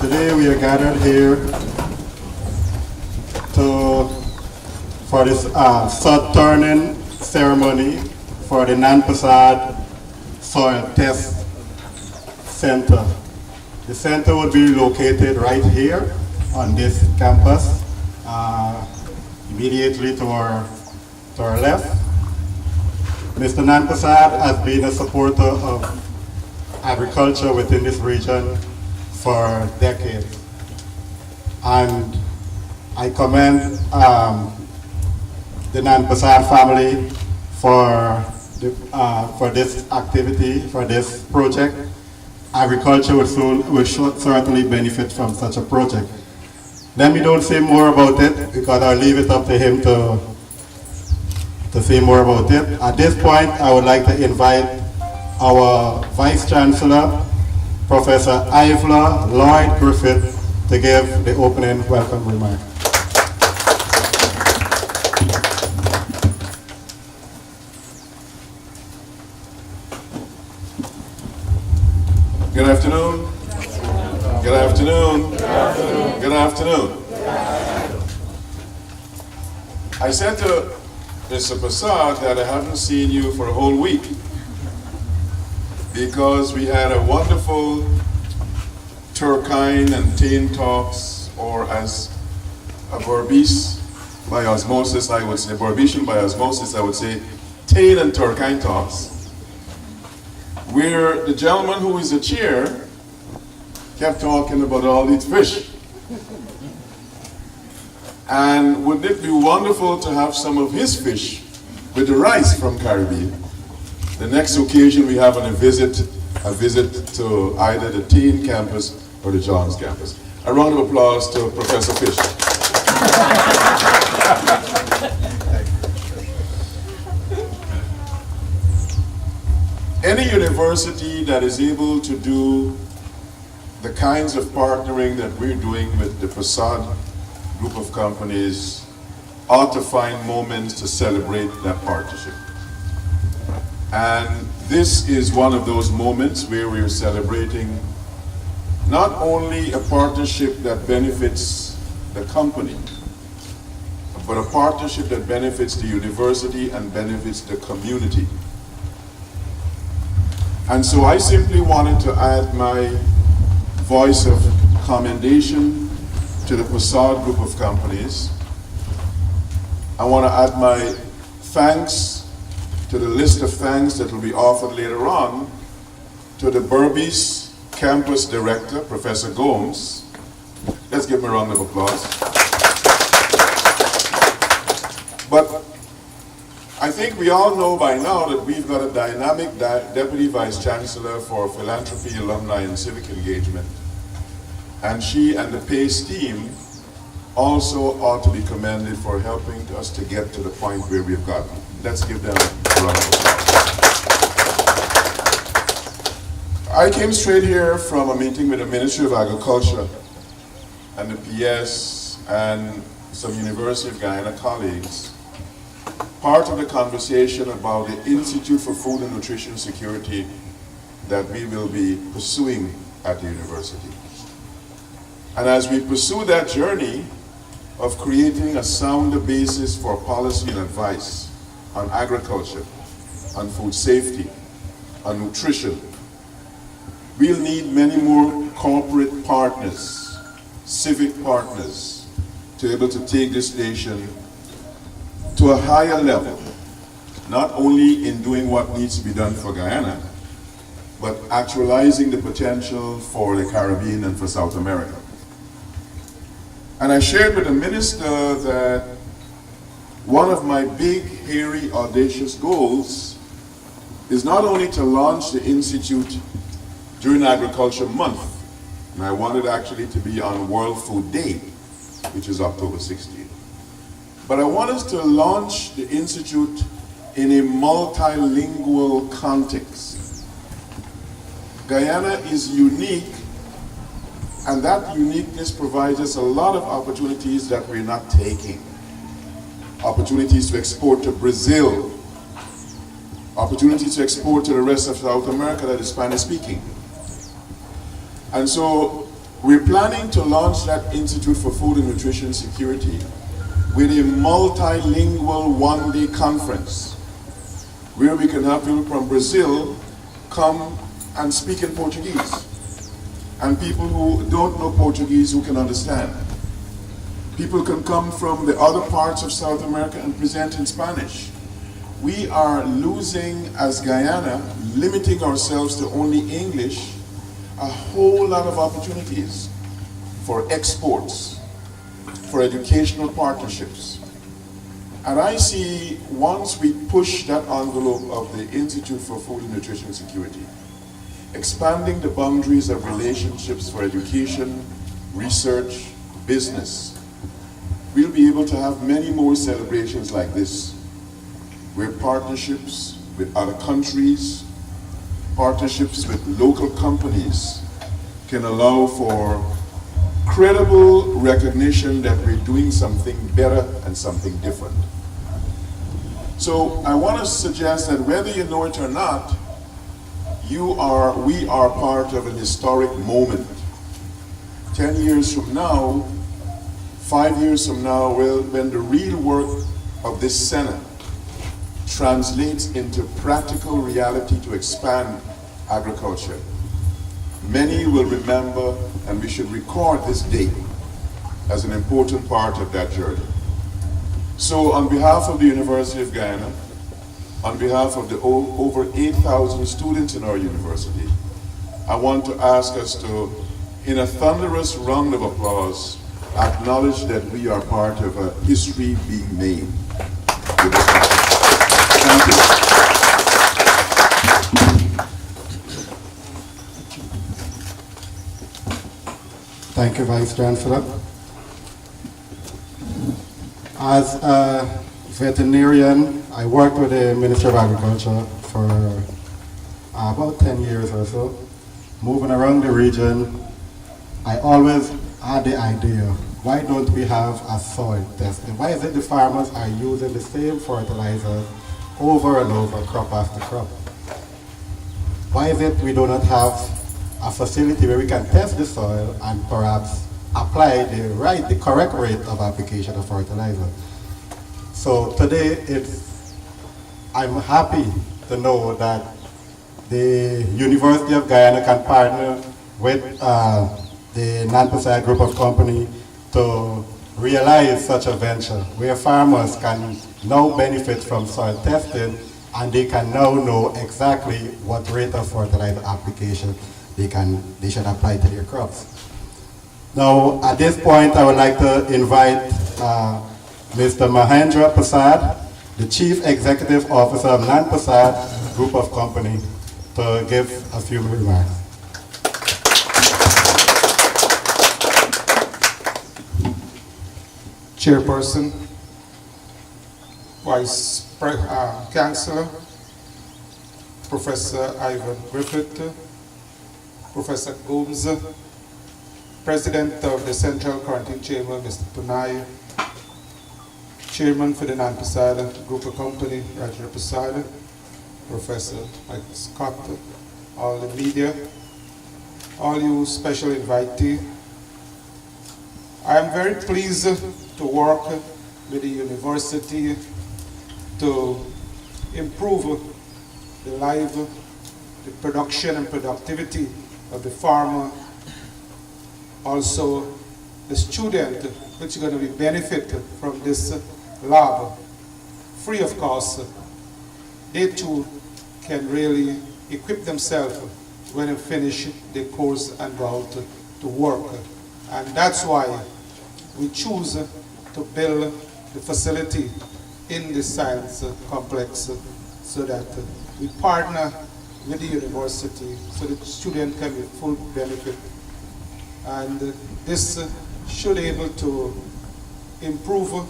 Today we are gathered here for this sod turning ceremony for the Nand Persaud Soil Test Center. The center would be located right here on this campus, immediately to our left. Mr. Nand Persaud has been a supporter of agriculture within this region for decades. And I commend the Nand Persaud family for this activity, for this project. Agriculture will certainly benefit from such a project. Let me don't say more about it because I'll leave it up to him to say more about it. At this point, I would like to invite our Vice Chancellor, Professor Ivla Lloyd Griffith, to give the opening welcome remark. Good afternoon. Good afternoon. Good afternoon. I said to Mr. Persaud that I haven't seen you for a whole week because we had a wonderful Turkine and Tain talks, or as a Berbice by osmosis, I would say, Berbician by osmosis, I would say, Tain and Turkine talks, where the gentleman who is the chair kept talking about all these fish. And wouldn't it be wonderful to have some of his fish with the rice from Caribbean? The next occasion we have on a visit to either the Tain campus or the Johns campus. A round of applause to Professor Fish. Any university that is able to do the kinds of partnering that we're doing with the Persaud group of companies ought to find moments to celebrate that partnership. And this is one of those moments where we're celebrating not only a partnership that benefits the company, but a partnership that benefits the university and benefits the community. And so I simply wanted to add my voice of commendation to the Persaud group of companies. I want to add my thanks to the list of thanks that will be offered later on to the Berbice campus director, Professor Gomes. Let's give him a round of applause. But I think we all know by now that we've got a dynamic Deputy Vice Chancellor for Philanthropy, Alumni, and Civic Engagement. And she and the PACE team also ought to be commended for helping us to get to the point where we've gotten. Let's give them a round of applause. I came straight here from a meeting with the Ministry of Agriculture and the PS and some University of Guyana colleagues. Part of the conversation about the Institute for Food and Nutrition Security that we will be pursuing at the university. And as we pursue that journey of creating a sounder basis for policy and advice on agriculture, on food safety, on nutrition, we'll need many more corporate partners, civic partners, to be able to take this nation to a higher level, not only in doing what needs to be done for Guyana, but actualizing the potential for the Caribbean and for South America. And I shared with the minister that one of my big, hairy, audacious goals is not only to launch the Institute during Agriculture Month, and I wanted actually to be on World Food Day, which is October 16th. But I want us to launch the Institute in a multilingual context. Guyana is unique, and that uniqueness provides us a lot of opportunities that we're not taking. Opportunities to export to Brazil, opportunities to export to the rest of South America that is Spanish speaking. And so We're planning to launch that Institute for Food and Nutrition Security with a multilingual one-day conference where we can have people from Brazil come and speak in Portuguese, and people who don't know Portuguese who can understand. People can come from the other parts of South America and present in Spanish. We are losing, as Guyana, limiting ourselves to only English, a whole lot of opportunities for exports, for educational partnerships. And I see once we push that envelope of the Institute for Food and Nutrition Security, expanding the boundaries of relationships for education, research, business, we'll be able to have many more celebrations like this, where partnerships with other countries, partnerships with local companies can allow for credible recognition that we're doing something better and something different. So I want to suggest that whether you know it or not, we are part of an historic moment. 10 years from now, 5 years from now, when the real work of this Senate translates into practical reality to expand agriculture, many will remember, and we should record this date as an important part of that journey. So on behalf of the University of Guyana, on behalf of the over 8,000 students in our university, I want to ask us to, in a thunderous round of applause, acknowledge that we are part of a history being made. Thank you. Thank you, Vice Chancellor. As a veterinarian, I worked with the Ministry of Agriculture for about 10 years or so. Moving around the region, I always had the idea, why don't we have a soil test? And why is it the farmers are using the same fertilizers over and over, crop after crop? Why is it we do not have a facility where we can test the soil and perhaps apply the correct rate of application of fertilizer? So today, I'm happy to know that the University of Guyana can partner with the Nand group of companies to realize such a venture where farmers can now benefit from soil testing, and they can now know exactly what rate of fertilizer application they should apply to their crops. Now, at this point, I would like to invite Mr. Mahendra Persaud, the Chief Executive Officer of Nand Group of Company, to give a few remarks. Chairperson, Vice Chancellor, Professor Ivan Griffith, Professor Gomes, President of the Central Quarantine Chamber, Mr. Punai, Chairman for the Nand Group of Company, Roger Persaud, Professor Mike Scott, all the media, all you special invitees. I am very pleased to work with the university to improve the life, the production and productivity of the farmer, also the student, which is going to be benefit from this lab, free of cost. They too can really equip themselves when they finish the course and go out to work. And that's why we choose to build the facility in the science complex so that we partner with the university so the student can be full benefit. And this should be able to improve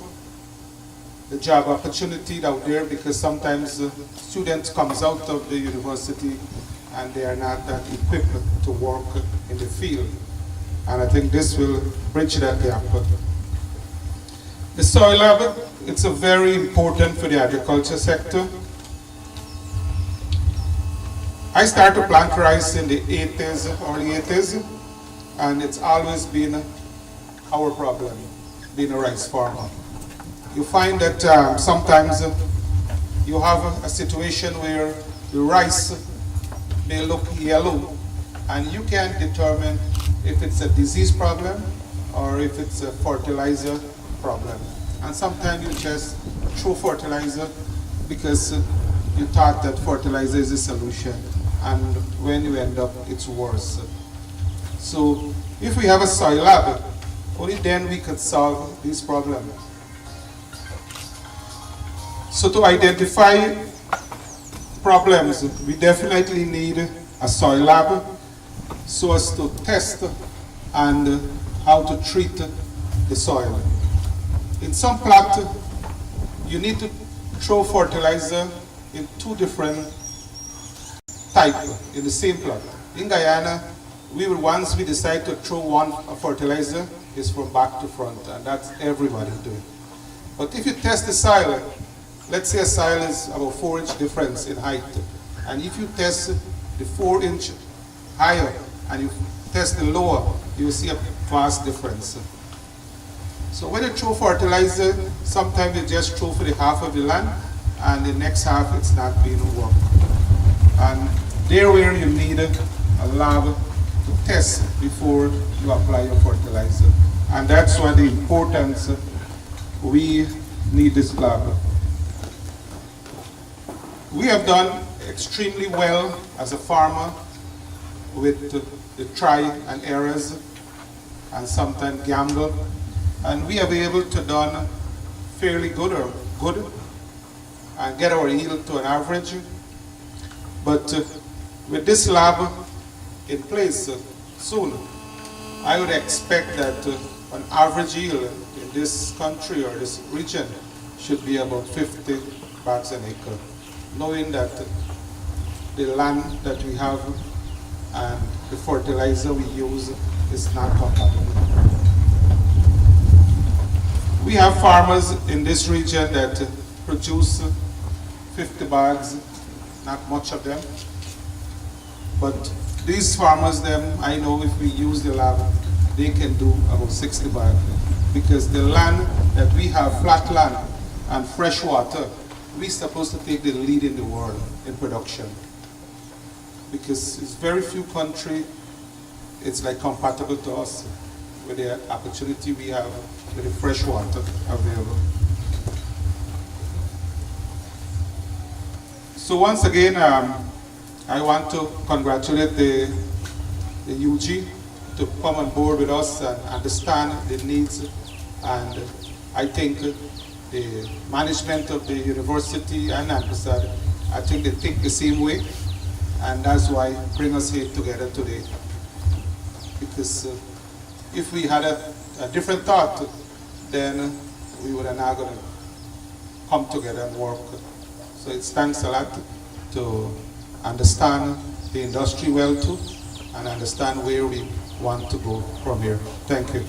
the job opportunity out there, because sometimes students comes out of the university and they are not that equipped to work in the field. And I think this will bridge that gap. The soil lab, it's a very important for the agriculture sector. I started to plant rice in the 80s, early 80s, and it's always been our problem, being a rice farmer. You find that sometimes you have a situation where the rice may look yellow, and you can't determine if it's a disease problem or if it's a fertilizer problem. And sometimes you just throw fertilizer because you thought that fertilizer is the solution, and when you end up, it's worse. So if we have a soil lab, only then we could solve these problems. So to identify problems, we definitely need a soil lab so as to test and how to treat the soil. In some plots, you need to throw fertilizer in two different types in the same plot. In Guyana, once we decide to throw one fertilizer, it's from back to front, and that's everybody doing. But if you test the soil, let's say a soil is about 4-inch difference in height, and if you test the 4-inch higher and you test the lower, you will see a vast difference. So when you throw fertilizer, sometimes you just throw for the half of the land, and the next half it's not being worked. And there where you need a lab to test before you apply your fertilizer. And that's why the importance we need this lab. We have done extremely well as a farmer with the try and errors and sometimes gamble, and we have been able to done fairly good and get our yield to an average. But with this lab in place soon, I would expect that an average yield in this country or this region should be about 50 bags an acre, knowing that the land that we have and the fertilizer we use is not compatible. We have farmers in this region that produce 50 bags, not much of them. But these farmers, I know if we use the lab, they can do about 60 bags. Because the land that we have, flat land and fresh water, we're supposed to take the lead in the world in production. Because it's very few countries, it's like compatible to us with the opportunity we have with the fresh water available. So once again, I want to congratulate the UG to come on board with us and understand the needs. And I think the management of the university and Persaud, I think they think the same way. And that's why bring us here together today. Because if we had a different thought, then we would have not going to come together and work. So it's thanks a lot to understand the industry well too, and understand where we want to go from here. Thank you.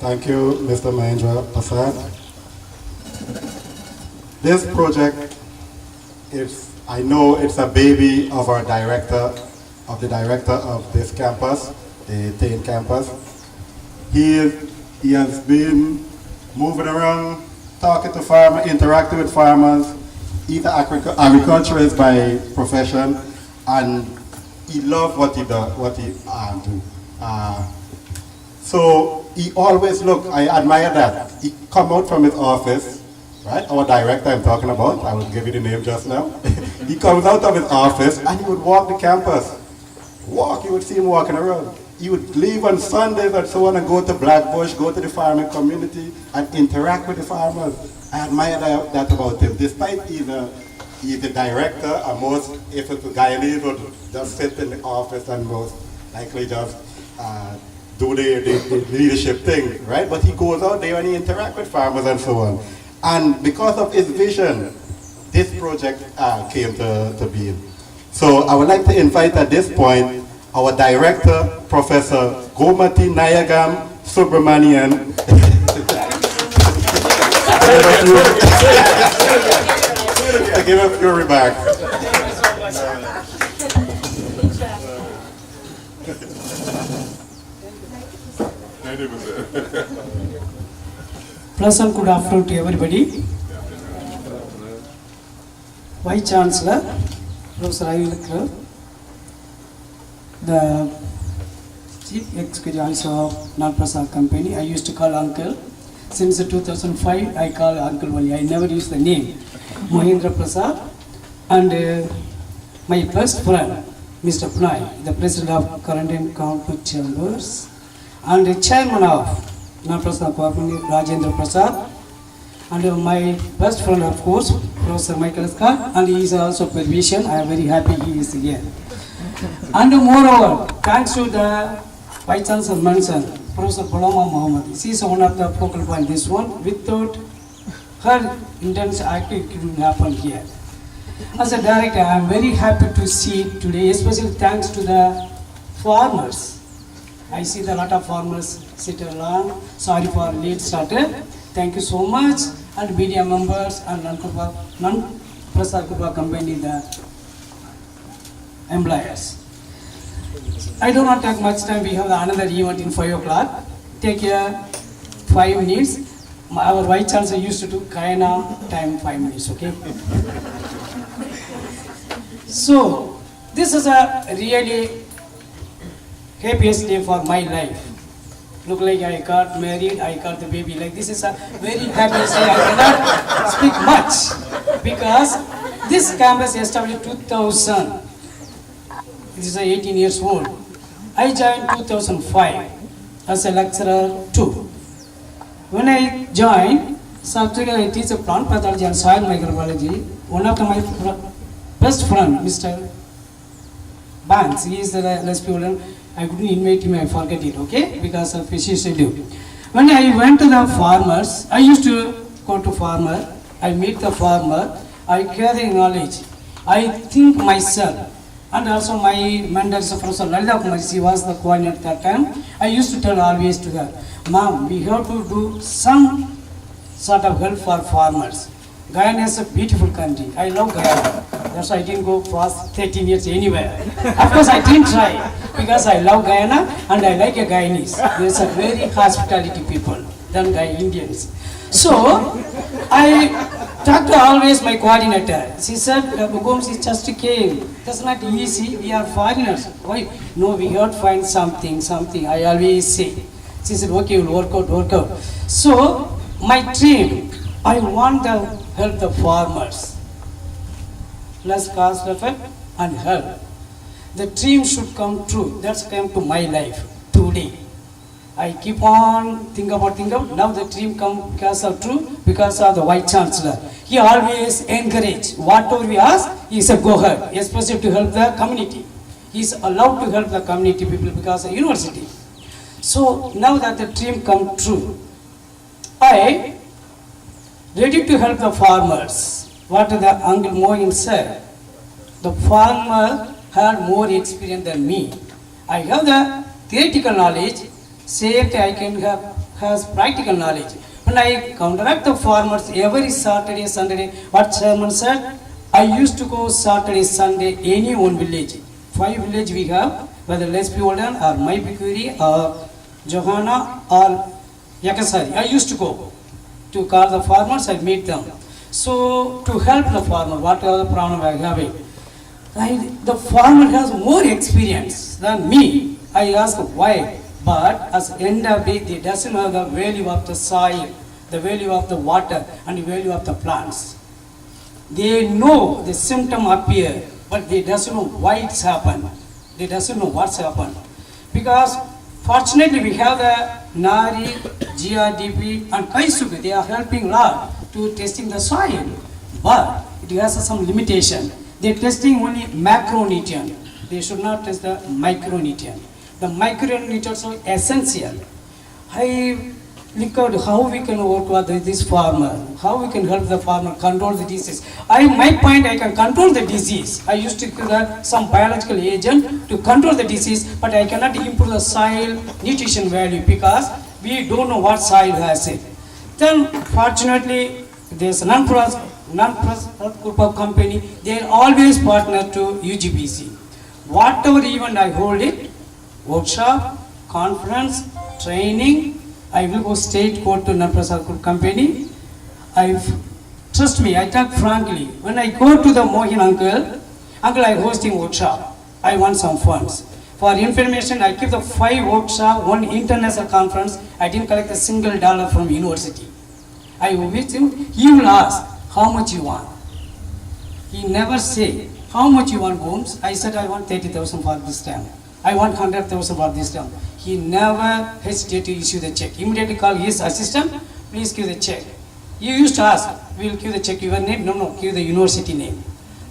Thank you, Mr. Mahendra Persaud. This project I know it's a baby of our director, of the director of this campus, the Tain campus. He has been moving around, talking to farmers, interacting with farmers. He's an agriculturist by profession, and he loves what he does, what he do. So he always I admire that. He come out from his office, right? Our director I'm talking about, I will give you the name just now. He comes out of his office and he would walk the campus. You would see him walking around. He would leave on Sundays and so on and go to Blackbush, go to the farming community and interact with the farmers. I admire that about him. Despite he's the director, and most, if it's a Guyanese, would just sit in the office and most likely just do the leadership thing, right? But he goes out there and he interacts with farmers and so on. And because of his vision, this project came to being. So I would like to invite at this point our director, Professor Gomati Nayagam Subramanian. To give a few remarks. 90%. Pleasant good afternoon to everybody. Vice Chancellor, Professor Ivilakar, the Chief Executive Officer of Nand Persaud Company. I used to call Uncle. Since 2005, I call Uncle only. I never use the name. Mohindra Prasad. And my best friend, Mr. Pranay, the President of Current and Conflict Chambers, and the Chairman of Nand Persaud Company, Rajendra Prasad, and my best friend, of course, Professor Michael Scott, and he is also Berbice. I am very happy he is here. And moreover, thanks to the Vice Chancellor mentioned, Professor Paloma Mohammed. She is one of the focal point. This one, without her intense activity, it will happen here. As a director, I am very happy to see today, especially thanks to the farmers. I see a lot of farmers sit along. Sorry for late started. Thank you so much. And media members and Nand Persaud Company, the employers. I do not take much time. We have another event in 5 o'clock. Take 5 minutes. Our Vice Chancellor used to do Guyana time 5 minutes, okay? So, this is a really happiest day for my life. Look like I got married, I got the baby. Like this is a very happiest day. I cannot speak much because this campus established 2000. This is 18 years old. I joined 2005 as a lecturer too. When I joined, subject I teach a plant pathology and soil microbiology. One of my best friend, Mr. Banks, he is the lesbian. I couldn't invite him, I forget it, okay? Because of his schedule. When I went to the farmers, I used to go to farmer, I meet the farmer, I gather knowledge. I think myself, and also my mentor, Professor Lalita Kumar, she was the coordinator at that time. I used to tell always to her, Mom, we have to do some sort of help for farmers. Guyana is a beautiful country. I love Guyana. That's why I didn't go past 13 years anywhere. Of course, I didn't try because I love Guyana and I like a Guyanese. There's a very hospitality people than Indians. So, I talked to always my coordinator. She said, Gomes is just came. That's not easy. We are foreigners. Why? No, we have to find something. I always say. She said, okay, we'll work out. So, my dream, I want to help the farmers. Less cost effect and help. The dream should come true. That's come to my life today. I keep on think about. Now the dream come because of true, because of the Vice Chancellor. He always encourage whatever we ask. He said go ahead, especially to help the community. He is allowed to help the community people because of university. So now that the dream come true, I ready to help the farmers. What the Uncle Mohin said, the farmer had more experience than me. I have the theoretical knowledge, same I can has practical knowledge. When I counteract the farmers every Saturday, Sunday, what Chairman said, I used to go Saturday, Sunday, any one village. 5 villages we have, whether Lesbi Olden or Maipikuri or Johanna or Yakasari. I used to go to call the farmers, I meet them. So, to help the farmer, whatever the problem I have it. The farmer has more experience than me. I ask why, but as end of the day, they doesn't have the value of the soil, the value of the water, and the value of the plants. They know the symptom appear, but they doesn't know why it's happened. They doesn't know what's happened. Because fortunately we have the NARI, GRDP, and Kaisuke. They are helping a lot to testing the soil, but it has some limitation. They are testing only macronutrient. They should not test the micronutrient. The micronutrients are essential. I look at how we can work with this farmer, how we can help the farmer control the disease. My point, I can control the disease. I used to use some biological agent to control the disease, but I cannot improve the soil nutrition value because we don't know what soil has it. Then, fortunately, there's a non-profit group of company. They are always partner to UGBC. Whatever event I hold it, workshop, conference, training. I will go straight go to Persaud company. Trust me, I talk frankly. When I go to the Mohin uncle, I hosting workshop. I want some funds. For information, I give the 5 workshop, 1 international conference. I didn't collect a single dollar from university. I visit him, he will ask, how much you want? He never say, how much you want, Gomes? I said, I want 30,000 for this time. I want 100,000 for this time. He never hesitated to issue the check. Immediately call his assistant, please give the check. You used to ask, we will give the check, your name? No, give the university name.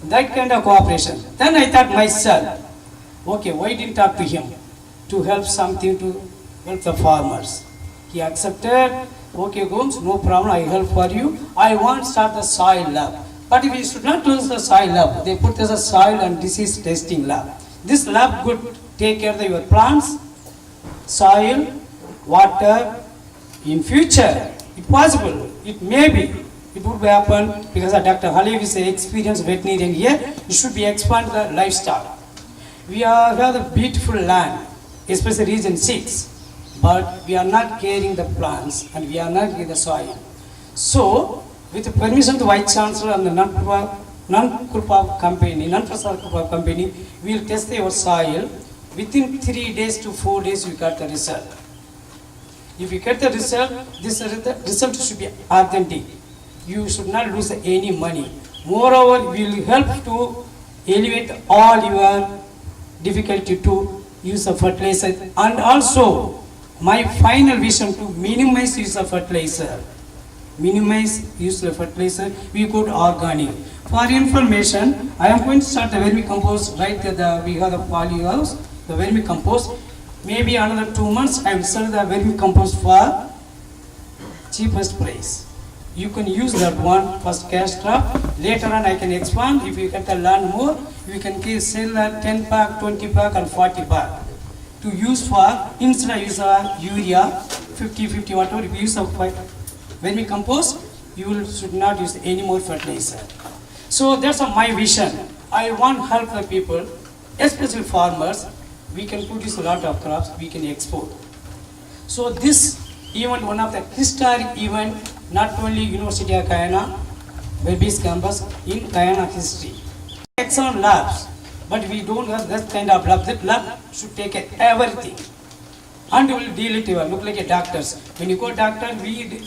That kind of cooperation. Then I thought myself, okay, why didn't talk to him? To help something to help the farmers. He accepted, okay, Gomes, no problem, I help for you. I want to start the soil lab. But if you should not use the soil lab, they put as a soil and disease testing lab. This lab could take care of your plants, soil, water. In future, if possible, it may be, it would happen because Dr. Halif is an experienced veterinarian here. It should be expand the livestock. We have the beautiful land, especially region 6, but we are not caring the plants and we are not caring the soil. So, with the permission of the Vice Chancellor and the non-Persaud company, we will test your soil. Within 3 days to 4 days, we got the result. If you get the result, this result should be authentic. You should not lose any money. Moreover, we will help to alleviate all your difficulty to use of fertilizer. And also, my final vision to minimize use of fertilizer. Minimize use of fertilizer, we go to organic. For information, I am going to start the vermicompost right there. We have the polyhouse, the vermicompost. Maybe another 2 months, I will sell the vermicompost for cheapest price. You can use that one first cash crop. Later on, I can expand. If you get the land more, you can sell that 10 pack, 20 pack, and 40 pack to use for instead of use urea, 50, whatever. If you use of vermicompost, you should not use any more fertilizer. So that's my vision. I want to help the people, especially farmers. We can produce a lot of crops, we can export. So this event, one of the historic event, not only University of Guyana, Berbice campus, in Guyana history. Excellent labs, but we don't have that kind of lab. That lab should take care everything. And we will deal it, look like a doctors. When you go doctor, we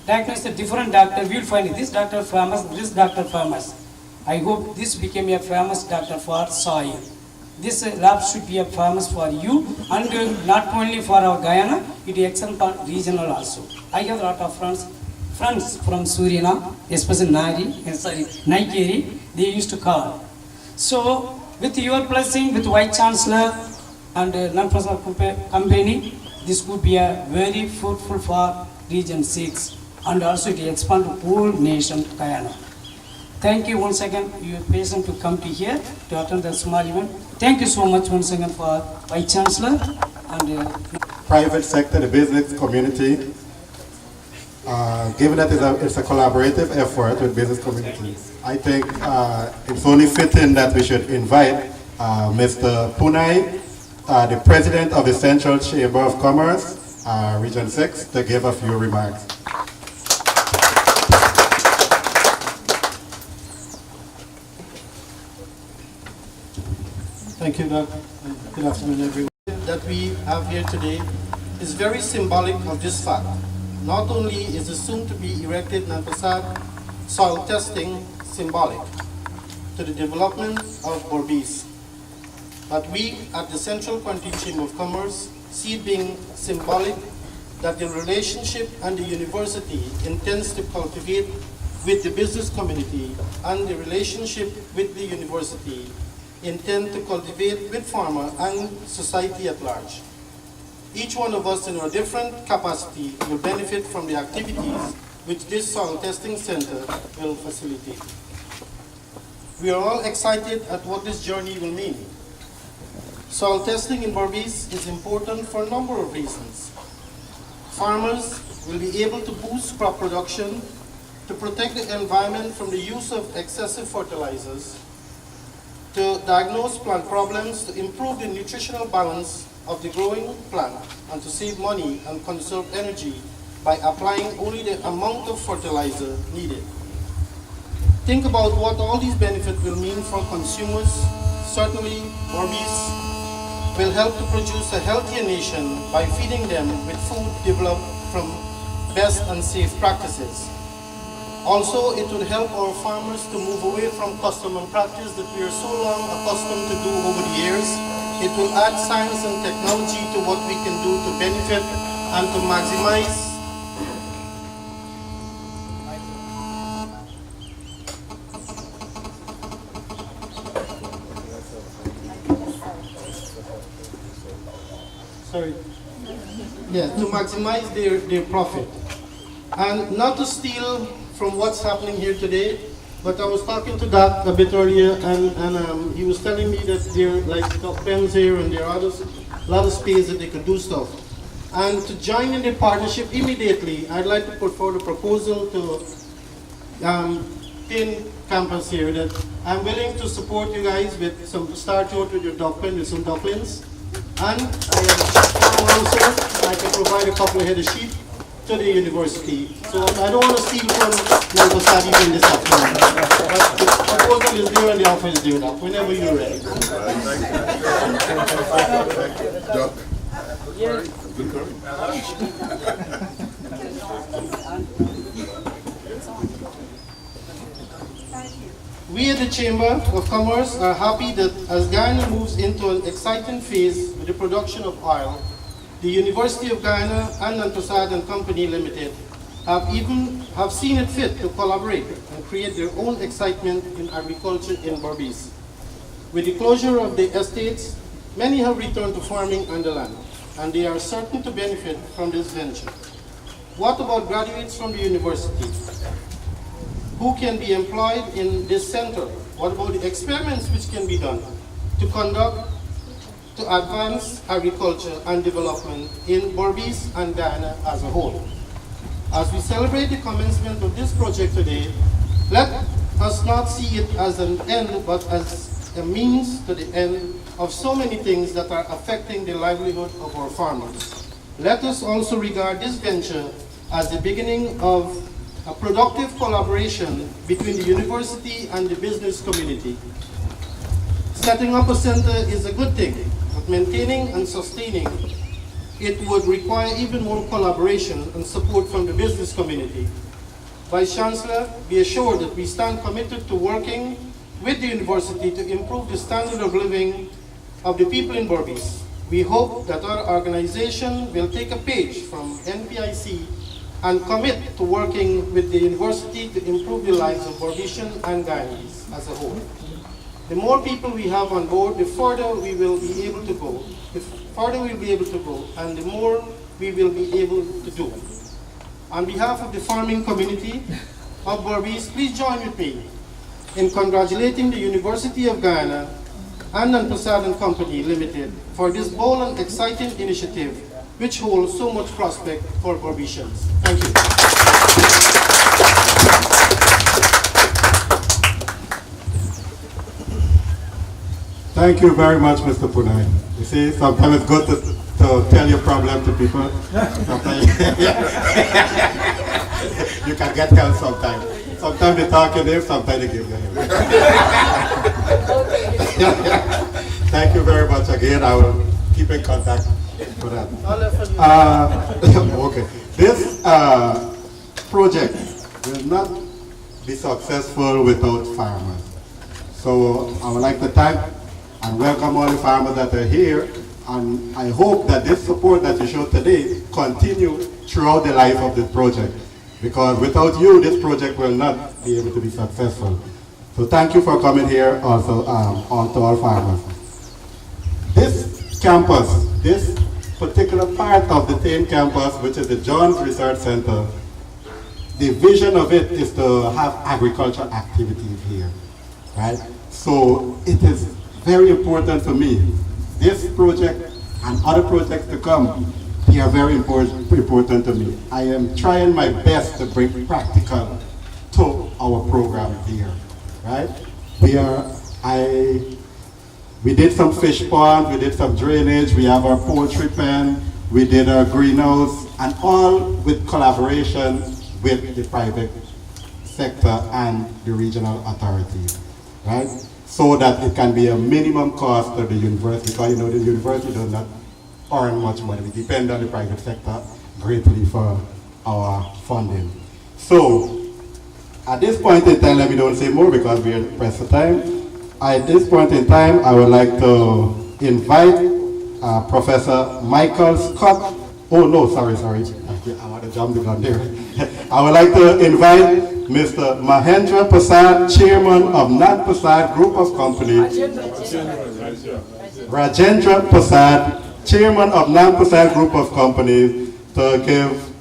diagnose a different doctor, we will find this doctor famous, this doctor famous. I hope this became a famous doctor for soil. This lab should be a famous for you and not only for our Guyana, it is excellent for regional also. I have a lot of friends from Suriname, especially Naikeri, they used to call. So with your blessing, with Vice Chancellor and non-Persaud company, this could be a very fruitful for region 6 and also to expand to whole nation Guyana. Thank you once again, you are patient to come to here to attend the small event. Thank you so much once again for Vice Chancellor and private sector, the business community, given that it's a collaborative effort with business community, I think it's only fitting that we should invite Mr. Punai, the President of the Central Chamber of Commerce, Region 6, to give a few remarks. Thank you, Doug. Good afternoon, everyone. That we have here today is very symbolic of this fact. Not only is the soon-to-be erected non-Persaud soil testing symbolic to the development of Berbice, but we at the Central County Chamber of Commerce see it being symbolic that the relationship and the university intends to cultivate with the business community and the relationship with the university intend to cultivate with farmer and society at large. Each one of us in our different capacity will benefit from the activities which this soil testing center will facilitate. We are all excited at what this journey will mean. Soil testing in Berbice is important for a number of reasons. Farmers will be able to boost crop production, to protect the environment from the use of excessive fertilizers, to diagnose plant problems, to improve the nutritional balance of the growing plant and to save money and conserve energy by applying only the amount of fertilizer needed. Think about what all these benefits will mean for consumers. Certainly, Berbice will help to produce a healthier nation by feeding them with food developed from best and safe practices. Also, it will help our farmers to move away from custom and practice that we are so long accustomed to do over the years. It will add science and technology to what we can do to benefit and to maximize to maximize their profit. And not to steal from what's happening here today, but I was talking to Doc a bit earlier, and he was telling me that there are like pens here and there are others, a lot of space that they could do stuff. And to join in the partnership immediately, I'd like to put forward a proposal to Tin Campus here that I'm willing to support you guys with some start out with your duckling, with some ducklings. And I can provide a couple of head of sheep to the university. So I don't want to steal from Persaud even this afternoon. But the proposal is there and the offer is there now, whenever you're ready. Duck. We at the Chamber of Commerce are happy that as Guyana moves into an exciting phase with the production of oil, the University of Guyana and Nand and Company Limited have seen it fit to collaborate and create their own excitement in agriculture in Berbice. With the closure of the estates, many have returned to farming on the land, and they are certain to benefit from this venture. What about graduates from the university? Who can be employed in this center? What about the experiments which can be done to advance agriculture and development in Berbice and Guyana as a whole? As we celebrate the commencement of this project today, let us not see it as an end, but as a means to the end of so many things that are affecting the livelihood of our farmers. Let us also regard this venture as the beginning of a productive collaboration between the university and the business community. Setting up a center is a good thing, but maintaining and sustaining it would require even more collaboration and support from the business community. Vice Chancellor, be assured that we stand committed to working with the university to improve the standard of living of the people in Berbice. We hope that our organization will take a page from NPIC and commit to working with the university to improve the lives of Berbicians and Guyanese as a whole. The more people we have on board, the further we will be able to go. And the more we will be able to do. On behalf of the farming community of Berbice, please join with me in congratulating the University of Guyana and Persaud and Company Limited for this bold and exciting initiative which holds so much prospect for Berbicians. Thank you. Thank you very much, Mr. Punai. You see, sometimes it's good to tell your problem to people. Sometimes you can get help sometimes. Sometimes they talk in there, sometimes they give you help. Thank you very much again. I will keep in contact for that. Okay. This project will not be successful without farmers. So I would like to thank and welcome all the farmers that are here, and I hope that this support that you showed today continue throughout the life of this project, because without you this project will not be able to be successful. So thank you for coming here also on to all farmers. This campus, this particular part of the same campus, which is the Jones Research Center, the vision of it is to have agricultural activities here, right? So it is very important to me. This project and other projects to come, they are very important to me. I am trying my best to bring practical to our program here, right? We did some fish ponds, we did some drainage, we have our poultry pen, we did our greenhouse, and all with collaboration with the private sector and the regional authorities, right? So that it can be a minimum cost to the university, because the university does not earn much money. We depend on the private sector greatly for our funding. So, at this point in time, let me don't say more because we are pressed for time. At this point in time, I would like to invite Professor Michael Scott. Oh no, sorry. I want to jump the gun there. I would like to invite Mr. Mahendra Persaud, Chairman of Nand Persaud Group of Companies. Rajendra Persaud, Chairman of Nand Persaud Group of Companies, to give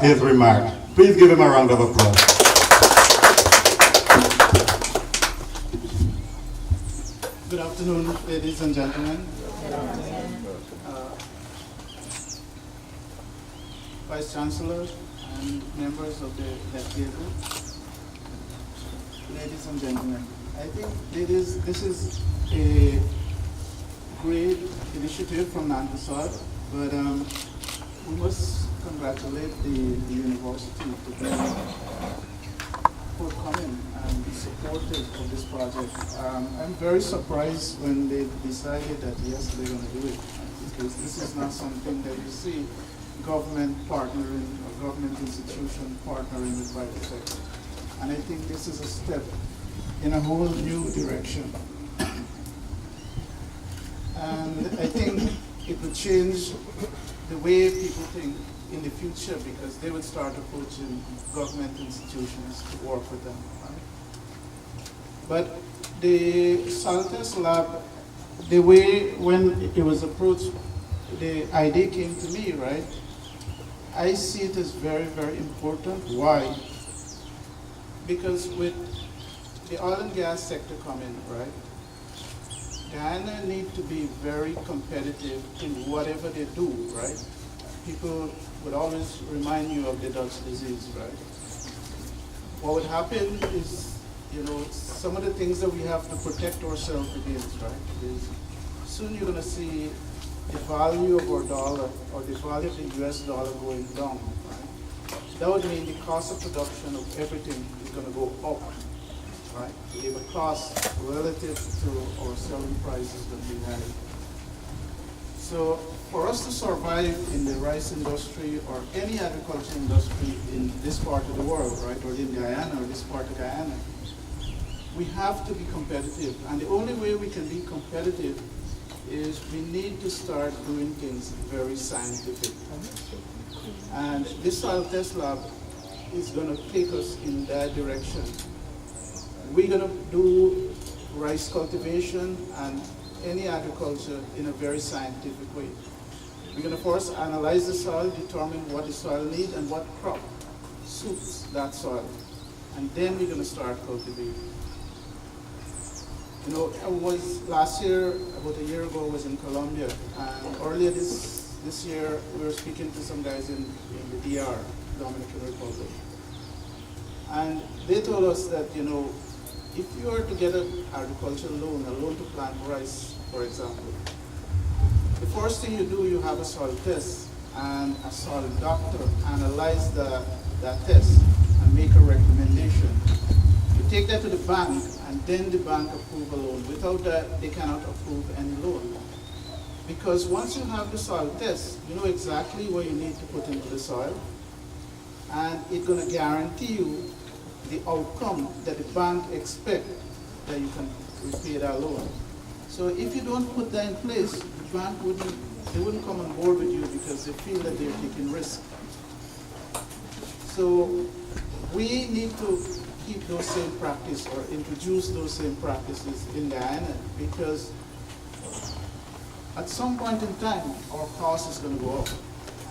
his remark. Please give him a round of applause. Good afternoon, ladies and gentlemen. Vice Chancellor and members of the head table. Ladies and gentlemen, I think this is a great initiative from Nand Persaud, but we must congratulate the university to be forthcoming and supportive of this project. I'm very surprised when they decided that yes, they're going to do it, because this is not something that you see government partnering or government institution partnering with private sector. And I think this is a step in a whole new direction. And I think it will change the way people think in the future, because they would start approaching government institutions to work with them. Right? But the soil test lab, the way when it was approached, the idea came to me, right? I see it as very, very important. Why? Because with the oil and gas sector coming, right, Guyana need to be very competitive in whatever they do, right? People would always remind you of the Dutch disease, right? What would happen is, some of the things that we have to protect ourselves against, right, is soon you're going to see the value of our dollar or the value of the US dollar going down, right? That would mean the cost of production of everything is going to go up, right? The labor cost relative to our selling price is going to be high. So for us to survive in the rice industry or any agriculture industry in this part of the world, right, or in Guyana or this part of Guyana, we have to be competitive. And the only way we can be competitive is we need to start doing things very scientific. And this soil test lab is going to take us in that direction. We're going to do rice cultivation and any agriculture in a very scientific way. We're going to first analyze the soil, determine what the soil needs and what crop suits that soil. And then we're going to start cultivating. I was last year, about a year ago, I was in Colombia, and earlier this year we were speaking to some guys in the DR, Dominican Republic, and they told us that if you are to get an agricultural loan, a loan to plant rice, for example, the first thing you do, you have a soil test, and a soil doctor analyze that test and make a recommendation. You take that to the bank, and then the bank approve a loan. Without that, they cannot approve any loan. Because once you have the soil test, you know exactly what you need to put into the soil, and it's going to guarantee you the outcome that the bank expects that you can repay that loan. So if you don't put that in place, the bank wouldn't come on board with you because they feel that they're taking risk. So we need to keep those same practices or introduce those same practices in Guyana, because at some point in time our cost is going to go up,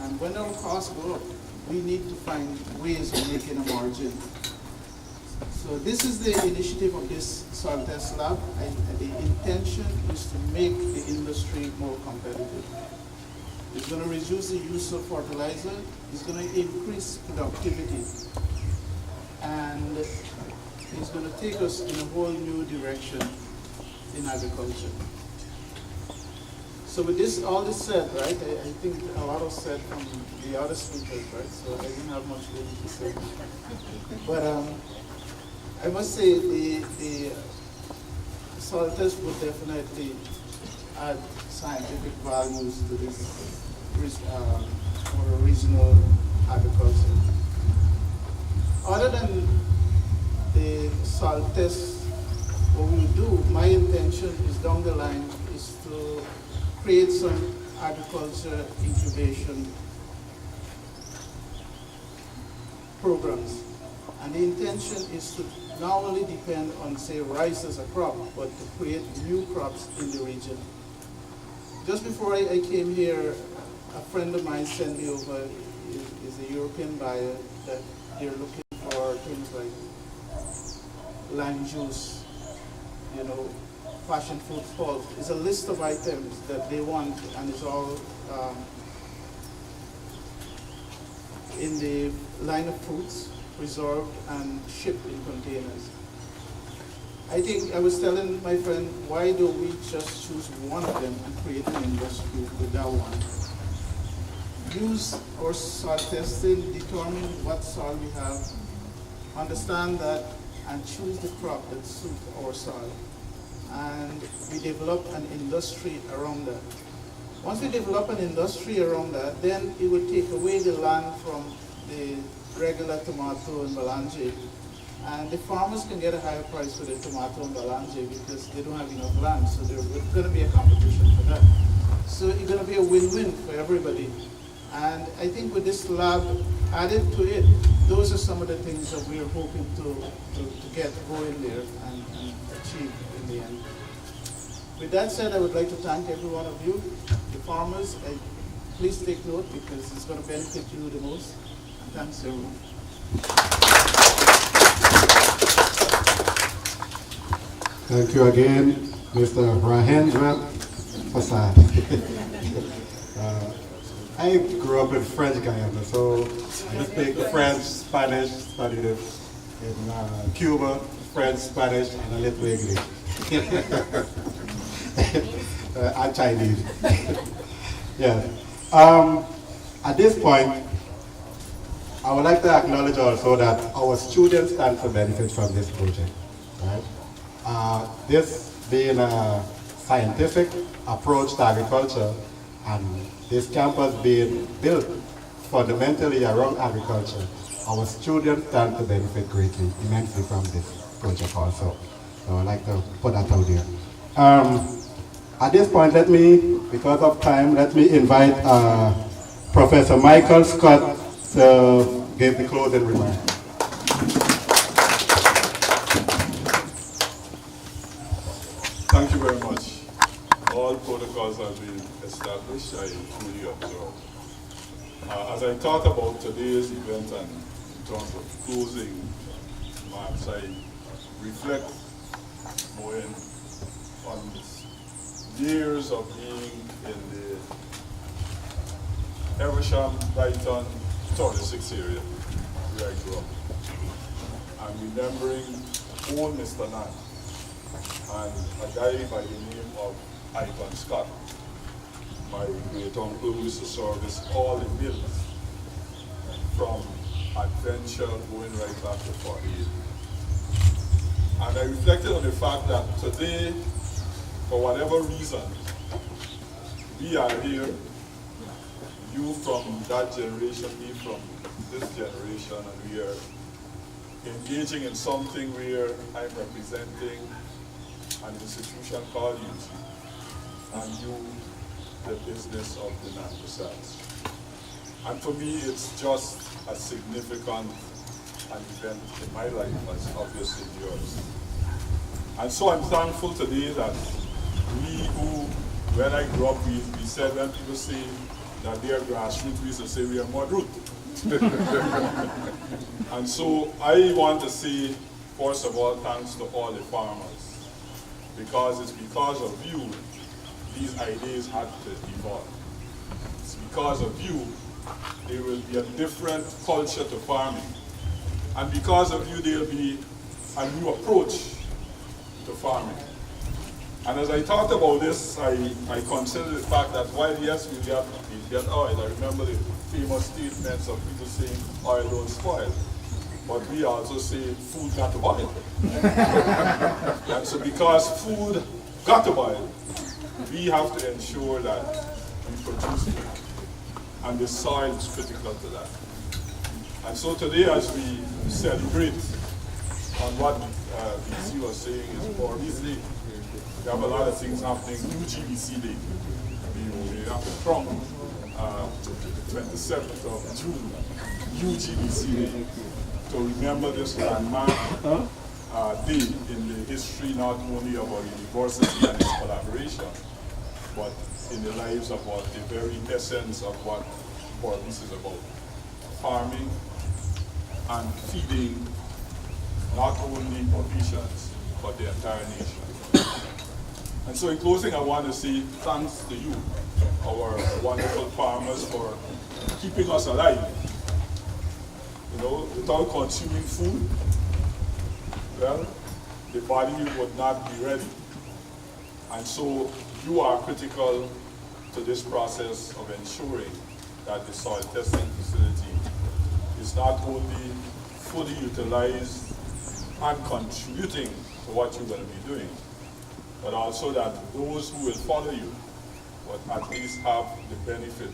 and when our costs go up, we need to find ways of making a margin. So this is the initiative of this soil test lab, and the intention is to make the industry more competitive. It's going to reduce the use of fertilizer, it's going to increase productivity, and it's going to take us in a whole new direction in agriculture. So with this, all this said, right, I think a lot was said from the other speakers, right? So I didn't have much really to say. But I must say the soil test would definitely add scientific values to this more regional agriculture. Other than the soil test, what we do, my intention is down the line is to create some agriculture incubation programs. And the intention is to not only depend on, say, rice as a crop, but to create new crops in the region. Just before I came here, a friend of mine sent me over, is a European buyer, that they're looking for things like lime juice, you know, passion fruit pulp. It's a list of items that they want, and it's all in the line of fruits, preserved and shipped in containers. I think I was telling my friend, why don't we just choose one of them and create an industry with that one? Use our soil testing, determine what soil we have, understand that, and choose the crop that suits our soil. And we develop an industry around that. Once we develop an industry around that, then it would take away the land from the regular tomato and melange. And the farmers can get a higher price for the tomato and melange because they don't have enough land. So there's going to be a competition for that. So it's going to be a win-win for everybody. And I think with this lab added to it, those are some of the things that we're hoping to get going there and achieve in the end. With that said, I would like to thank every one of you, the farmers. Please take note because it's going to benefit you the most. And thanks everyone. Thank you again, Mr. Rahendra Persaud. I grew up in French Guyana, so I speak French, Spanish, studied it in Cuba, French, Spanish, and a little English. And Chinese. Yeah. At this point, I would like to acknowledge also that our students stand to benefit from this project. Right? This being a scientific approach to agriculture, and this campus being built fundamentally around agriculture, our students stand to benefit greatly, immensely from this project also. So I'd like to put that out there. At this point, let me, because of time, let me invite Professor Michael Scott to give the closing remarks. Thank you very much. All protocols have been established, I fully observe. As I talk about today's event and in terms of closing remarks, I reflect more on years of being in the Eversham, Brighton, 36 area where I grew up. And remembering old Mr. Nand and a guy by the name of Ivan Scott, my great uncle, who used to service all the mills from Adventure going right back to 48. And I reflected on the fact that today, for whatever reason, we are here, you from that generation, me from this generation, and we are engaging in something where I'm representing an institution called UT, and you, the business of the Nand Persaud. And for me, it's just as significant an event in my life as obviously yours. And so I'm thankful today that we who, when I grew up, we said when people say that they are grassroots, we used to say we are mud root. And so I want to say, first of all, thanks to all the farmers, because it's because of you these ideas had to evolve. It's because of you there will be a different culture to farming. And because of you there will be a new approach to farming. And as I thought about this, I considered the fact that while yes, we get oil, I remember the famous statements of people saying oil don't spoil. But we also say food got to boil. And so because food got to boil, we have to ensure that we produce food. And the soil is critical to that. And so today, as we celebrate on what BC was saying is Berbice Day, we have a lot of things happening. UGBC Day. We have the Trump, 27th of June, UGBC Day, to remember this landmark day in the history not only of our university and its collaboration, but in the lives of the very essence of what Berbice is about. Farming and feeding not only Berbicians, but the entire nation. And so in closing, I want to say thanks to you, our wonderful farmers, for keeping us alive. You know, without consuming food, well, the body would not be ready. And so you are critical to this process of ensuring that the soil testing facility is not only fully utilized and contributing to what you're going to be doing, but also that those who will follow you will at least have the benefit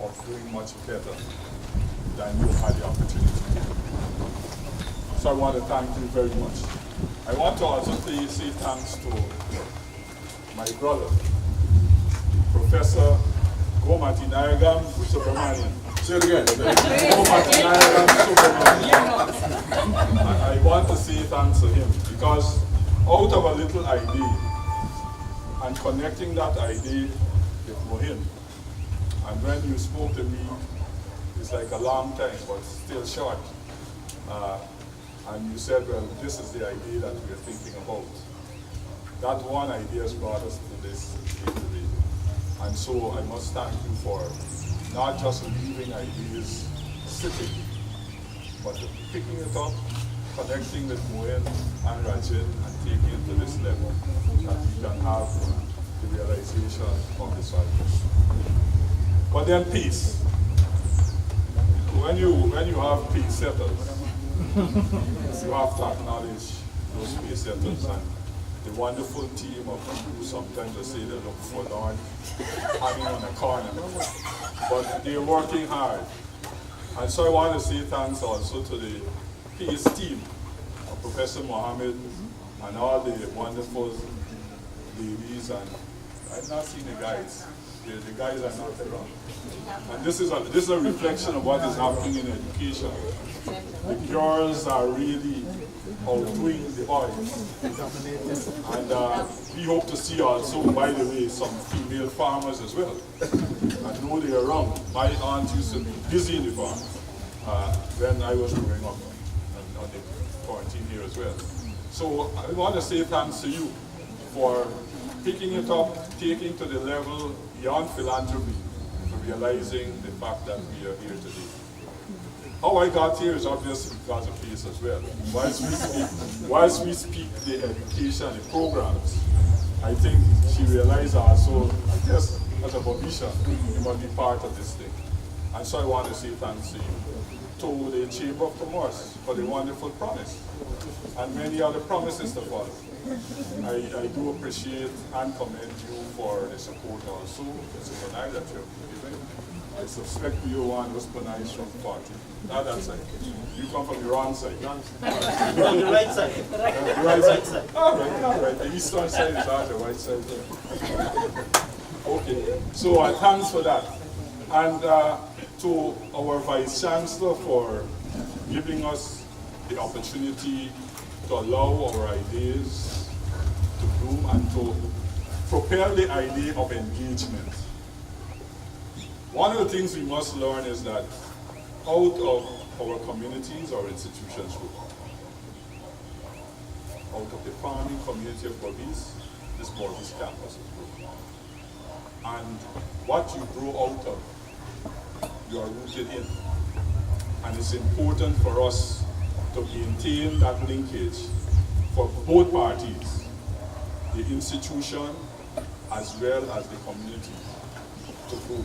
of doing much better than you had the opportunity to do. So I want to thank you very much. I want to also say thanks to my brother, Professor Gomatinayagam Subramanian. Say it again. Gomatinayagam Subramanian. I want to say thanks to him because out of a little idea and connecting that idea with Mohin, and when you spoke to me, it's like a long time, but still short. And you said, well, this is the idea that we're thinking about. That one idea has brought us to this day today. And so I must thank you for not just leaving ideas sitting, but picking it up, connecting with Moen and Rajin, and taking it to this level, that we can have the realization of the cycle. But then peace. When you have peace settles, you have to acknowledge those peace settles and the wonderful team of people who sometimes I say they look forlorn, hanging on a corner. But they're working hard. And so I want to say thanks also to the peace team of Professor Mohammed and all the wonderful ladies, and I've not seen the guys. The guys are not around. And this is a reflection of what is happening in education. The girls are really outdoing the boys. And we hope to see also, by the way, some female farmers as well. I know they are around. My aunt used to be busy in the farm when I was growing up on the quarantine here as well. So I want to say thanks to you for picking it up, taking to the level beyond philanthropy, to realizing the fact that we are here today. How I got here is obviously because of peace as well. Whilst we speak the education, the programs, I think she realized also, I guess, as a Berbician, you must be part of this thing. And so I want to say thanks to you, to the Chamber of Commerce for the wonderful promise, and many other promises to follow. I do appreciate and commend you for the support also. It's a night that you're giving. I suspect you one was nice from the party. Not that side. You come from the wrong side. On the right side. The right side. All right. The eastern side is on the right side. Okay. So thanks for that. And to our Vice Chancellor for giving us the opportunity to allow our ideas to bloom and to propel the idea of engagement. One of the things we must learn is that out of our communities, our institutions grow. Out of the farming community of Berbice, this Berbice campus is grown. And what you grow out of, you are rooted in. And it's important for us to maintain that linkage for both parties, the the institution as well as the community to grow.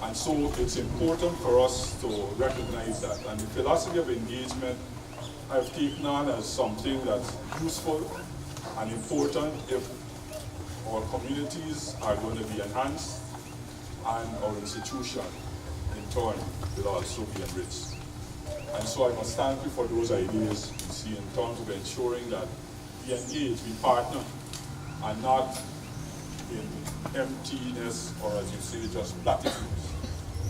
And so it's important for us to recognize that. And the philosophy of engagement I've taken on as something that's useful and important if our communities are going to be enhanced and our institution in turn will also be enriched. And so I must thank you for those ideas you see in terms of ensuring that we engage, we partner, and not in emptiness or, as you say, just platitudes,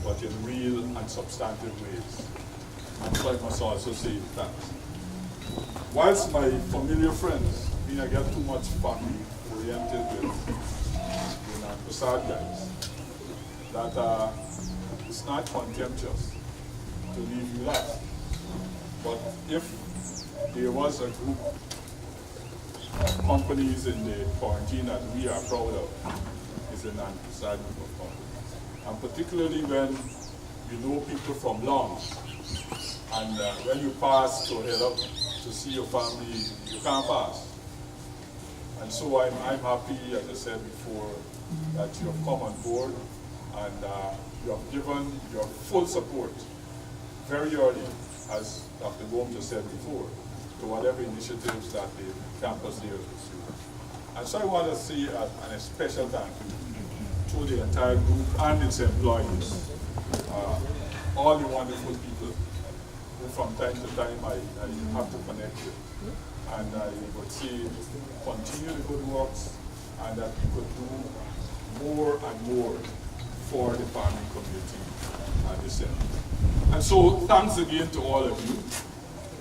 but in real and substantive ways. And so I must also say thanks. Whilst my familiar friends, I get too much family oriented with the Persaud guys, that it's not contemptuous to leave you last. But if there was a group of companies in the quarantine that we are proud of, it's the Persaud group of companies. And particularly when you know people from long, and when you pass to head up to see your family, you can't pass. And so I'm happy, as I said before, that you have come on board and you have given your full support very early, as Dr. Gomes just said before, to whatever initiatives that the campus here pursue. And so I want to say a special thank you to the entire group and its employees, all the wonderful people who from time to time I have to connect with. And I would say continue the good works and that we could do more and more for the farming community and the center. And so thanks again to all of you,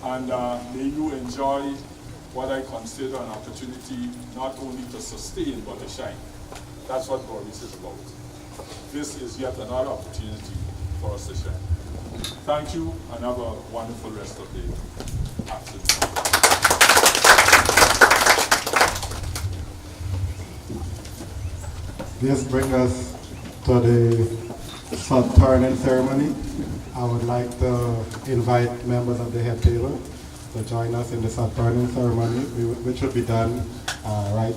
and may you enjoy what I consider an opportunity not only to sustain but to shine. That's what Berbice is about. This is yet another opportunity for us to shine. Thank you and have a wonderful rest of the afternoon. This brings us to the sod turning ceremony. I would like to invite members of the head table to join us in the sod turning ceremony, which will be done right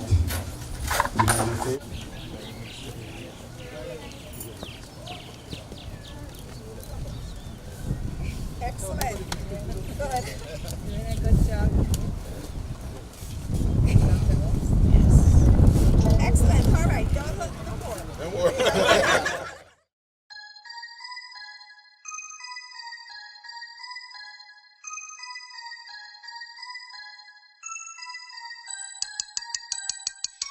behind the stage.